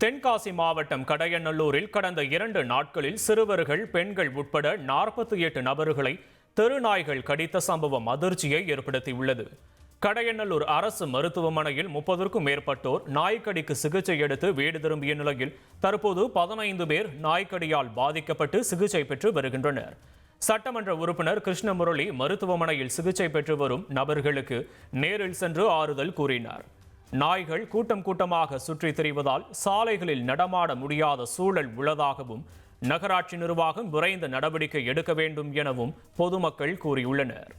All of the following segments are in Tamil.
தென்காசி மாவட்டம் கடையநல்லூரில் கடந்த 2 நாட்களில் சிறுவர்கள், பெண்கள் உட்பட 48 நபர்களை தெருநாய்கள் கடித்த சம்பவம் அதிர்ச்சியை ஏற்படுத்தியுள்ளது. கடையநல்லூர் அரசு மருத்துவமனையில் 30க்கும் மேற்பட்டோர் நாய்க்கடிக்கு சிகிச்சை எடுத்து வீடு திரும்பிய நிலையில் தற்போது 15 பேர் நாய்க்கடியால் பாதிக்கப்பட்டு சிகிச்சை பெற்று வருகின்றனர். சட்டமன்ற உறுப்பினர் கிருஷ்ணமுரளி மருத்துவமனையில் சிகிச்சை பெற்று வரும் நபர்களுக்கு நேரில் சென்று ஆறுதல் கூறினார். நாய்கள் கூட்டம் கூட்டமாக சுற்றித் திரிவதால் சாலைகளில் நடமாட முடியாத சூழல் உள்ளதாகவும் நகராட்சி நிர்வாகம் விரைந்து நடவடிக்கை எடுக்க வேண்டும் எனவும் பொதுமக்கள் கூறியுள்ளனர்.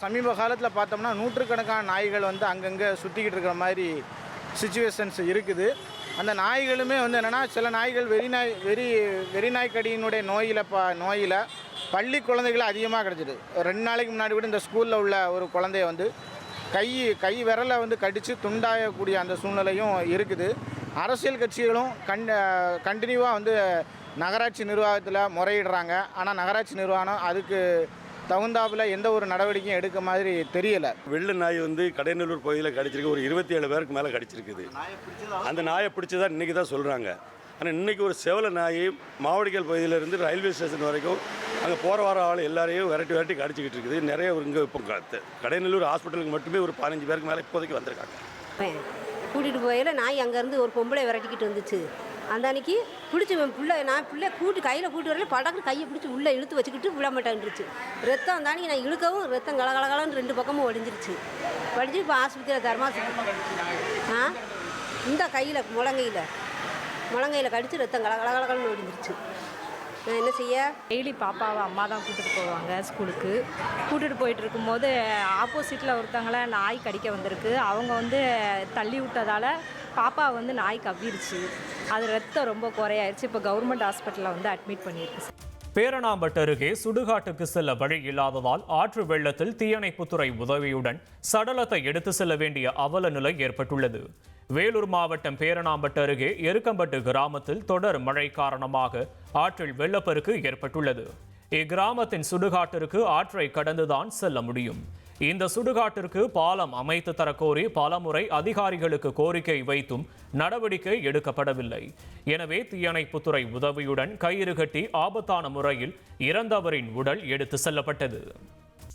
சமீப காலத்தில் பார்த்தோம்னா நூற்றுக்கணக்கான நாய்கள் அங்கங்கே சுற்றிக்கிட்டு இருக்கிற மாதிரி சிச்சுவேஷன்ஸ் இருக்குது. அந்த நாய்களுமே என்னென்னா சில நாய்கள் வெறிநாய்க்கடியினுடைய நோயில் பள்ளி குழந்தைகள் அதிகமாக கிடச்சிது. 2 நாளைக்கு முன்னாடி கூட இந்த ஸ்கூலில் உள்ள ஒரு குழந்தைய கை விரலை கடித்து துண்டாயக்கூடிய அந்த சூழ்நிலையும் இருக்குது. அரசியல் கட்சிகளும் கண்டினியூவாக நகராட்சி நிர்வாகத்தில் முறையிடுறாங்க. ஆனால் நகராட்சி நிர்வாகம் அதுக்கு தகுந்தாப்பில் எந்த ஒரு நடவடிக்கையும் எடுக்க மாதிரி தெரியலை. வெள்ள நாய் கடையநல்லூர் பகுதியில் கடிச்சிருக்கு. ஒரு 27 பேருக்கு மேலே கடிச்சிருக்குது. அந்த நாயை பிடிச்சதா இன்றைக்கி தான் சொல்கிறாங்க. ஆனால் இன்றைக்கி ஒரு செவல நாய் மாவடிக்கல் பகுதியிலேருந்து ரயில்வே ஸ்டேஷன் வரைக்கும் அங்கே போகிற வர ஆள் எல்லாரையும் விரட்டி கடிச்சிக்கிட்டு இருக்குது. நிறைய இங்கே இப்போ கடையநல்லூர் ஹாஸ்பிட்டலுக்கு மட்டுமே ஒரு 15 பேருக்கு மேலே இப்போதைக்கு வந்திருக்காங்க. கூட்டிகிட்டு போயில நாய் அங்கேருந்து ஒரு பொம்பளை விரட்டிக்கிட்டு வந்துச்சு. அந்த அன்னைக்கு பிடிச்சி நான் பிள்ளை கையில் கூட்டி வரல, படக்கு கையை பிடிச்சி உள்ளே இழுத்து வச்சுக்கிட்டு விட மாட்டேன்ருச்சு. ரத்தம் தாண்டி நான் இழுக்கவும் ரத்தம் கலகலகலன்னு 2 பக்கமும் ஒடிஞ்சிருச்சு. வடிஞ்சு இப்போ ஆஸ்பத்திரியில் தர்மாஸ்பத்திரி இந்த கையில் முழங்கையில் கடிச்சு ரத்தம் கலகலகலன்னு ஒடிஞ்சிருச்சு. நான் என்ன செய்ய? டெய்லி பாப்பாவை அம்மா தான் கூட்டிகிட்டு போவாங்க ஸ்கூலுக்கு. கூட்டிகிட்டு போயிட்டு இருக்கும்போது ஆப்போசிட்டில் ஒருத்தவங்கள நாய் கடிக்க வந்திருக்கு. அவங்க தள்ளி விட்டதால் பாப்பா நாய் கவ்விருச்சு. அது ரத்தம் ரொம்ப குறையாயிருச்சு. இப்போ கவர்மெண்ட் ஹாஸ்பிட்டலில் அட்மிட் பண்ணியிருக்கு. பேரணாம்பட்டு அருகே சுடுகாட்டுக்கு செல்ல வழி இல்லாததால் ஆற்று வெள்ளத்தில் தீயணைப்புத்துறை உதவியுடன் சடலத்தை எடுத்து செல்ல வேண்டிய அவல நிலை ஏற்பட்டுள்ளது. வேலூர் மாவட்டம் பேரணாம்பட்டு அருகே எருக்கம்பட்டு கிராமத்தில் தொடர் மழை காரணமாக ஆற்றில் வெள்ளப்பெருக்கு ஏற்பட்டுள்ளது. இக்கிராமத்தின் சுடுகாட்டிற்கு ஆற்றை கடந்துதான் செல்ல முடியும். இந்த சுடுகாட்டிற்கு பாலம் அமைத்து தரக்கோரி பலமுறை அதிகாரிகளுக்கு கோரிக்கை வைத்தும் நடவடிக்கை எடுக்கப்படவில்லை. எனவே தீயணைப்புத்துறை உதவியுடன் கயிறு கட்டி ஆபத்தான முறையில் இறந்தவரின் உடல் எடுத்து செல்லப்பட்டது.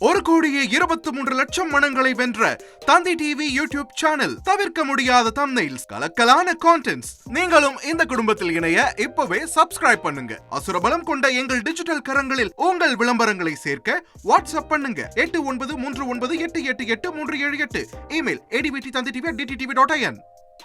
1,23,00,000 மனங்களை வென்ற தந்தி டிவி யூடியூப் சேனல். தவிர்க்க முடியாத தம்ப்நெயில்ஸ், கலக்கலான கான்டென்ட்ஸ். நீங்களும் இந்த குடும்பத்தில் இணைய இப்பவே சப்ஸ்கிரைப் பண்ணுங்க. அசுரபலம் கொண்ட எங்கள் டிஜிட்டல் கரங்களில் உங்கள் விளம்பரங்களை சேர்க்க வாட்ஸ்அப் பண்ணுங்க. 8939888838. Email advttv@dttv.in.